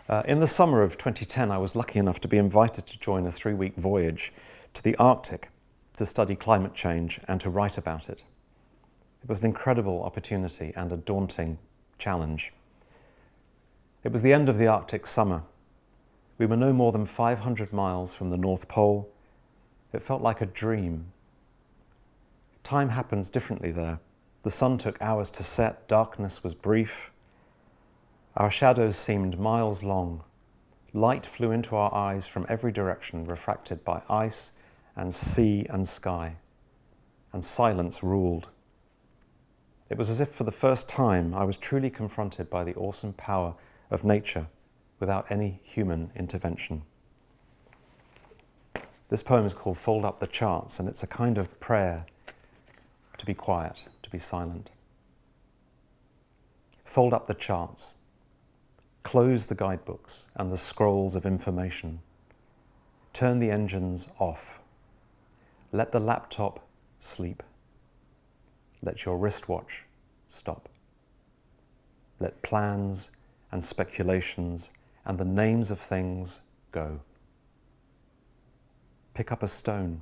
In the summer of 2010, I was lucky enough to be invited to join a 3-week voyage to the Arctic to study climate change and to write about it. It was an incredible opportunity and a daunting challenge. It was the end of the Arctic summer. We were no more than 500 miles from the North Pole. It felt like a dream. Time happens differently there. The sun took hours to set, darkness was brief. Our shadows seemed miles long. Light flew into our eyes from every direction, refracted by ice and sea and sky. And silence ruled. It was as if for the first time I was truly confronted by the awesome power of nature without any human intervention. This poem is called Fold Up the Charts, and it's a kind of prayer to be quiet, to be silent. Fold up the charts. Close the guidebooks and the scrolls of information. Turn the engines off. Let the laptop sleep. Let your wristwatch stop. Let plans and speculations and the names of things go. Pick up a stone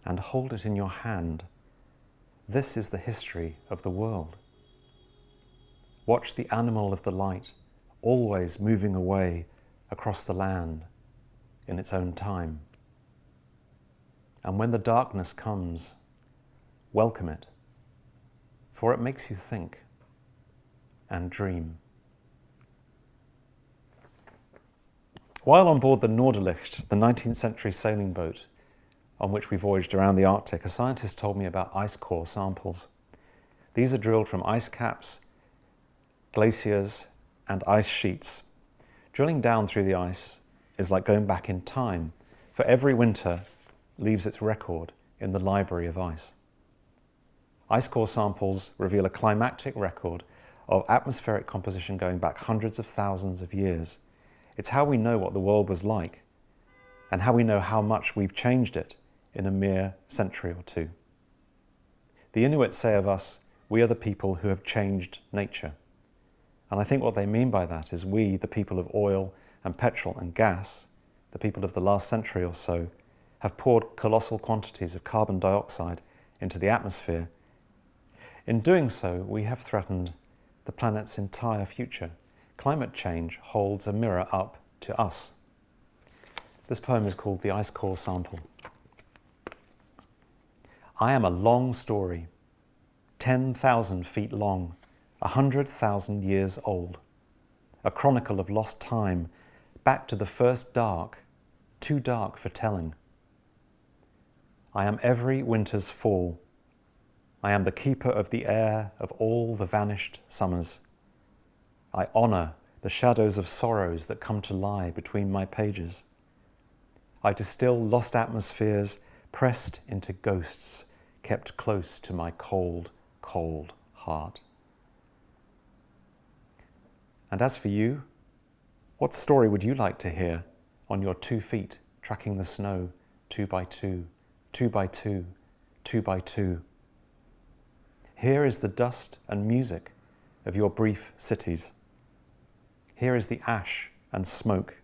and hold it in your hand. This is the history of the world. Watch the animal of the light, always moving away across the land in its own time. And when the darkness comes, welcome it, for it makes you think and dream. While on board the Novelist, the 19th century sailing boat on which we voyaged around the Arctic, a scientist told me about ice core samples. These are drilled from ice caps, glaciers, and ice sheets. Drilling down through the ice is like going back in time, for every winter leaves its record in the library of ice. Ice core samples reveal a climactic record of atmospheric composition going back hundreds of thousands of years. It's how we know what the world was like, and how we know how much we've changed it in a mere century or two. The Inuit say of us, we are the people who have changed nature. And I think what they mean by that is we, the people of oil and petrol and gas, the people of the last century or so, have poured colossal quantities of carbon dioxide into the atmosphere. In doing so, we have threatened the planet's entire future. Climate change holds a mirror up to us. This poem is called The Ice Core Sample. I am a long story, 10,000 feet long, 100,000 years old, a chronicle of lost time, back to the first dark, too dark for telling. I am every winter's fall. I am the keeper of the air of all the vanished summers. I honour the shadows of sorrows that come to lie between my pages. I distill lost atmospheres pressed into ghosts, kept close to my cold, cold heart. And as for you, what story would you like to hear on your 2 feet, tracking the snow 2 by 2, 2 by 2, 2 by 2? Here is the dust and music of your brief cities. Here is the ash and smoke.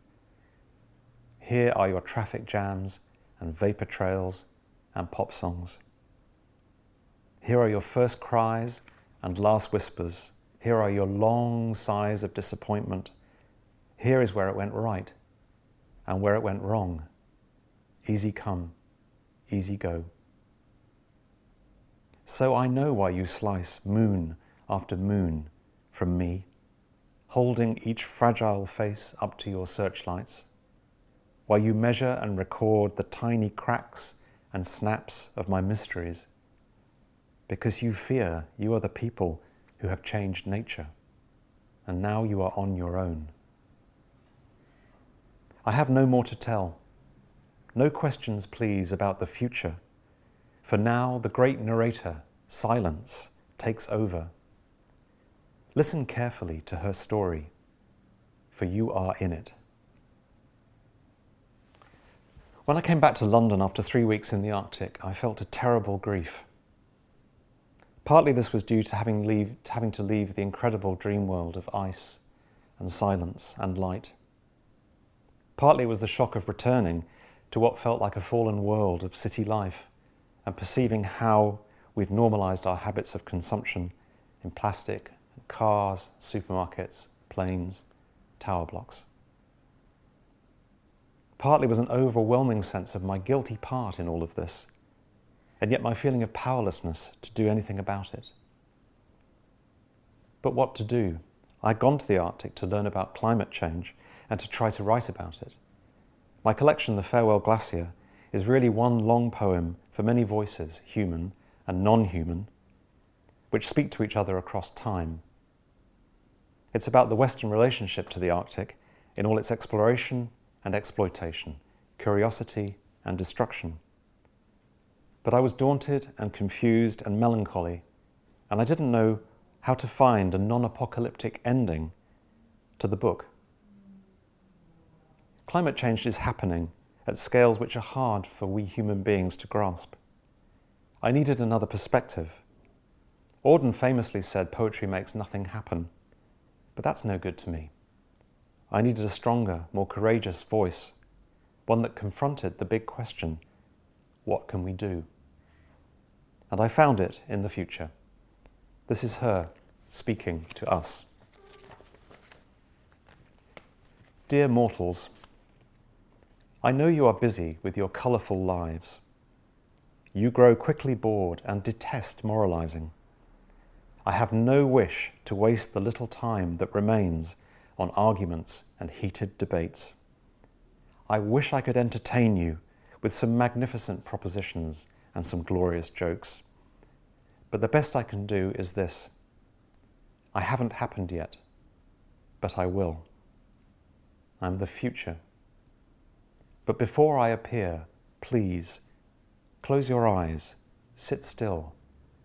Here are your traffic jams and vapor trails and pop songs. Here are your first cries and last whispers. Here are your long sighs of disappointment. Here is where it went right and where it went wrong. Easy come, easy go. So I know why you slice moon after moon from me, holding each fragile face up to your searchlights, while you measure and record the tiny cracks and snaps of my mysteries, because you fear you are the people who have changed nature, and now you are on your own. I have no more to tell. No questions, please, about the future, for now the great narrator, silence, takes over. Listen carefully to her story, for you are in it. When I came back to London after 3 weeks in the Arctic, I felt a terrible grief. Partly this was due to having to leave the incredible dream world of ice and silence and light. Partly it was the shock of returning to what felt like a fallen world of city life and perceiving how we've normalised our habits of consumption in plastic, cars, supermarkets, planes, tower blocks. Partly was an overwhelming sense of my guilty part in all of this, and yet my feeling of powerlessness to do anything about it. But what to do? I'd gone to the Arctic to learn about climate change and to try to write about it. My collection, The Farewell Glacier, is really one long poem for many voices, human and non-human, which speak to each other across time. It's about the Western relationship to the Arctic in all its exploration and exploitation, curiosity and destruction. But I was daunted and confused and melancholy, and I didn't know how to find a non-apocalyptic ending to the book. Climate change is happening at scales which are hard for we human beings to grasp. I needed another perspective. Auden famously said poetry makes nothing happen, but that's no good to me. I needed a stronger, more courageous voice, one that confronted the big question, what can we do? And I found it in the future. This is her speaking to us. Dear mortals, I know you are busy with your colourful lives. You grow quickly bored and detest moralising. I have no wish to waste the little time that remains on arguments and heated debates. I wish I could entertain you with some magnificent propositions and some glorious jokes. But the best I can do is this. I haven't happened yet, but I will. I'm the future. But before I appear, please, close your eyes, sit still,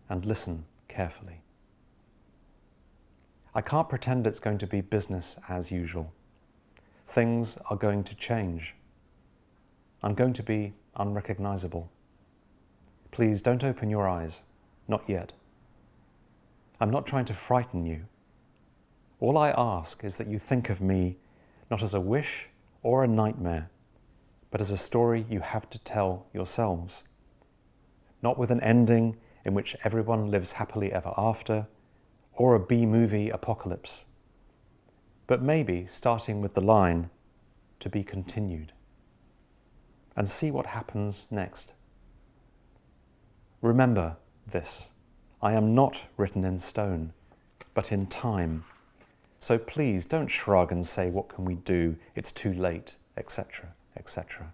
and listen carefully. I can't pretend it's going to be business as usual. Things are going to change. I'm going to be unrecognizable. Please don't open your eyes, not yet. I'm not trying to frighten you. All I ask is that you think of me not as a wish or a nightmare, but as a story you have to tell yourselves. Not with an ending in which everyone lives happily ever after, or a B-movie apocalypse, but maybe starting with the line, to be continued, and see what happens next. Remember this, I am not written in stone, but in time. So please don't shrug and say, what can we do? It's too late, etc., etc.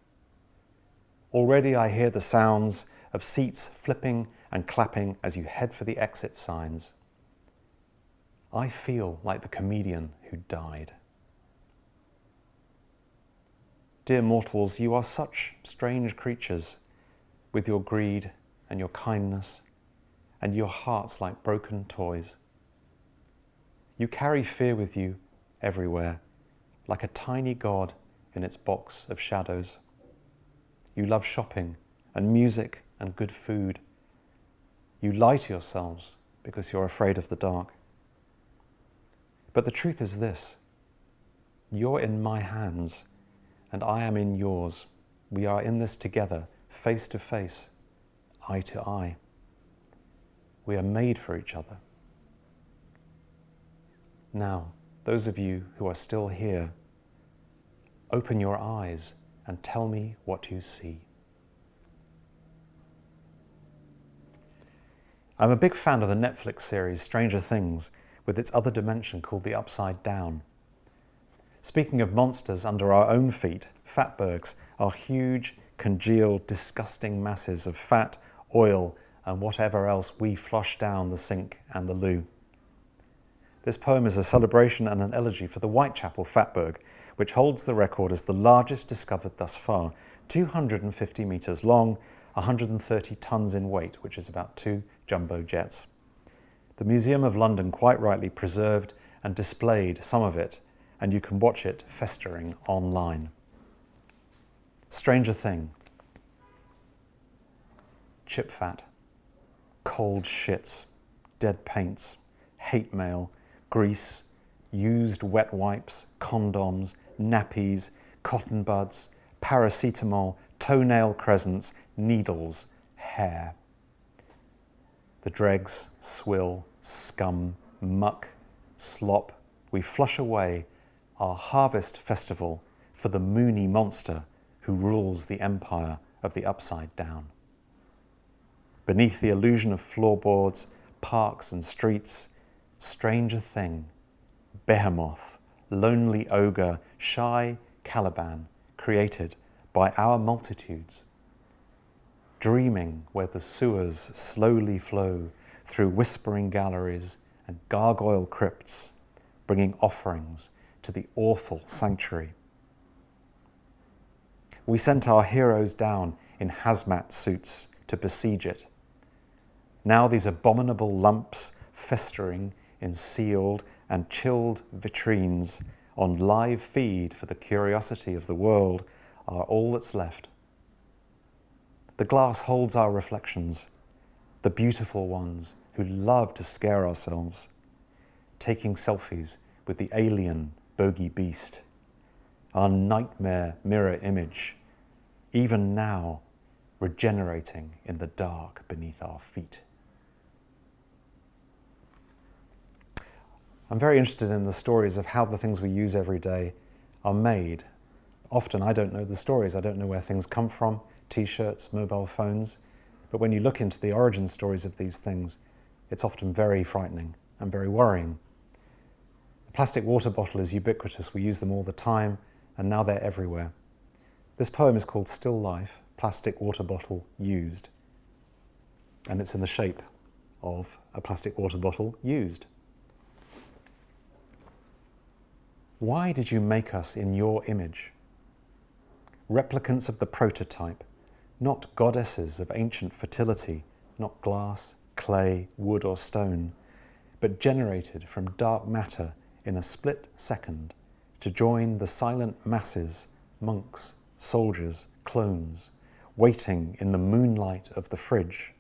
Already I hear the sounds of seats flipping and clapping as you head for the exit signs. I feel like the comedian who died. Dear mortals, you are such strange creatures with your greed and your kindness and your hearts like broken toys. You carry fear with you everywhere, like a tiny god in its box of shadows. You love shopping and music and good food. You lie to yourselves because you're afraid of the dark. But the truth is this, you're in my hands and I am in yours. We are in this together, face to face, eye to eye. We are made for each other. Now, those of you who are still here, open your eyes and tell me what you see. I'm a big fan of the Netflix series Stranger Things, with its other dimension called the Upside Down. Speaking of monsters under our own feet, fatbergs are huge, congealed, disgusting masses of fat, oil, and whatever else we flush down the sink and the loo. This poem is a celebration and an elegy for the Whitechapel fatberg, which holds the record as the largest discovered thus far, 250 metres long, 130 tonnes in weight, which is about 2 jumbo jets. The Museum of London quite rightly preserved and displayed some of it, and you can watch it festering online. Stranger thing. Chip fat, cold shits, dead paints, hate mail, grease, used wet wipes, condoms, nappies, cotton buds, paracetamol, toenail crescents, needles, hair. The dregs, swill, scum, muck, slop, we flush away our harvest festival for the moony monster who rules the empire of the upside down. Beneath the illusion of floorboards, parks and streets, stranger thing, behemoth, lonely ogre, shy Caliban, created by our multitudes, dreaming where the sewers slowly flow through whispering galleries and gargoyle crypts, bringing offerings to the awful sanctuary. We sent our heroes down in hazmat suits to besiege it. Now these abominable lumps festering in sealed and chilled vitrines on live feed for the curiosity of the world are all that's left. The glass holds our reflections, the beautiful ones who love to scare ourselves, taking selfies with the alien bogey beast, our nightmare mirror image, even now regenerating in the dark beneath our feet. I'm very interested in the stories of how the things we use every day are made. Often I don't know the stories, I don't know where things come from, t-shirts, mobile phones, but when you look into the origin stories of these things, it's often very frightening and very worrying. The plastic water bottle is ubiquitous, we use them all the time, and now they're everywhere. This poem is called Still Life, Plastic Water Bottle Used, and it's in the shape of a plastic water bottle used. Why did you make us in your image? Replicants of the prototype, not goddesses of ancient fertility, not glass, clay, wood or stone, but generated from dark matter in a split second to join the silent masses, monks, soldiers, clones, waiting in the moonlight of the fridge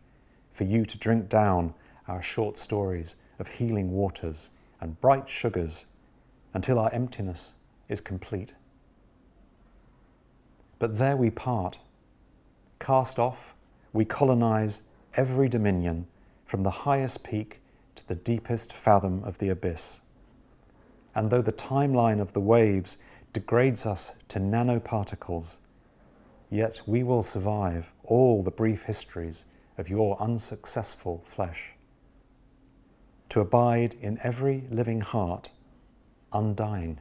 for you to drink down our short stories of healing waters and bright sugars until our emptiness is complete. But there we part. Cast off, we colonize every dominion from the highest peak to the deepest fathom of the abyss. And though the timeline of the waves degrades us to nanoparticles, yet we will survive all the brief histories of your unsuccessful flesh. To abide in every living heart, undying.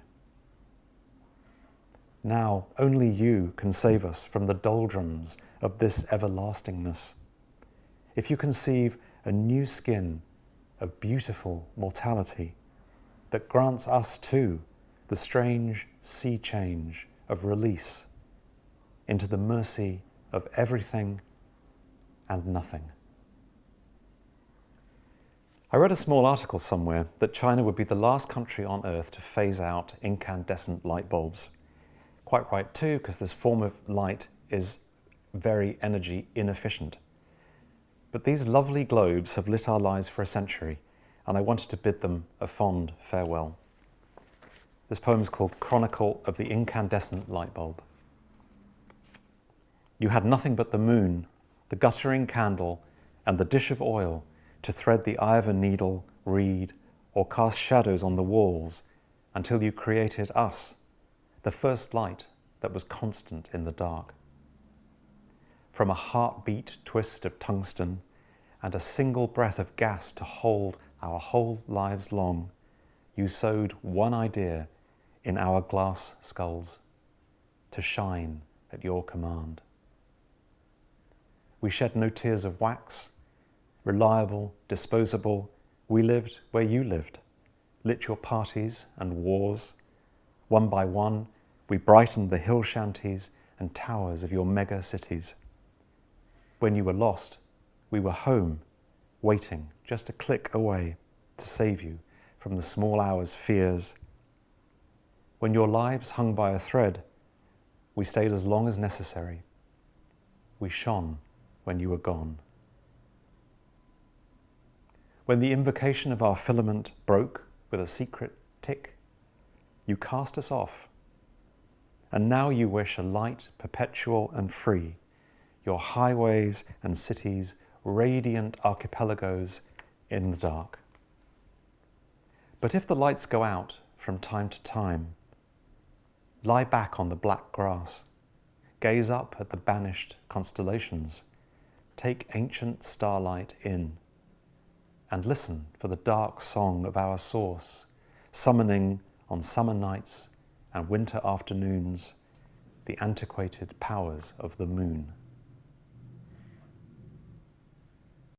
Now only you can save us from the doldrums of this everlastingness. If you conceive a new skin of beautiful mortality that grants us too the strange sea change of release into the mercy of everything and nothing. I read a small article somewhere that China would be the last country on earth to phase out incandescent light bulbs. Quite right too, because this form of light is very energy inefficient. But these lovely globes have lit our lives for a century, and I wanted to bid them a fond farewell. This poem is called Chronicle of the Incandescent Lightbulb. You had nothing but the moon, the guttering candle, and the dish of oil to thread the eye of a needle, read, or cast shadows on the walls until you created us, the first light that was constant in the dark. From a heartbeat twist of tungsten and a single breath of gas to hold our whole lives long, you sowed one idea in our glass skulls to shine at your command. We shed no tears of wax, reliable, disposable, we lived where you lived, lit your parties and wars. One by one, we brightened the hill shanties and towers of your mega cities. When you were lost, we were home, waiting just a click away to save you from the small hours' fears. When your lives hung by a thread, we stayed as long as necessary. We shone when you were gone. When the invocation of our filament broke with a secret tick you cast us off. And now you wish a light, perpetual and free, your highways and cities, radiant archipelagos in the dark. But if the lights go out from time to time, lie back on the black grass, gaze up at the banished constellations, take ancient starlight in, and listen for the dark song of our source, summoning on summer nights and winter afternoons the antiquated powers of the moon.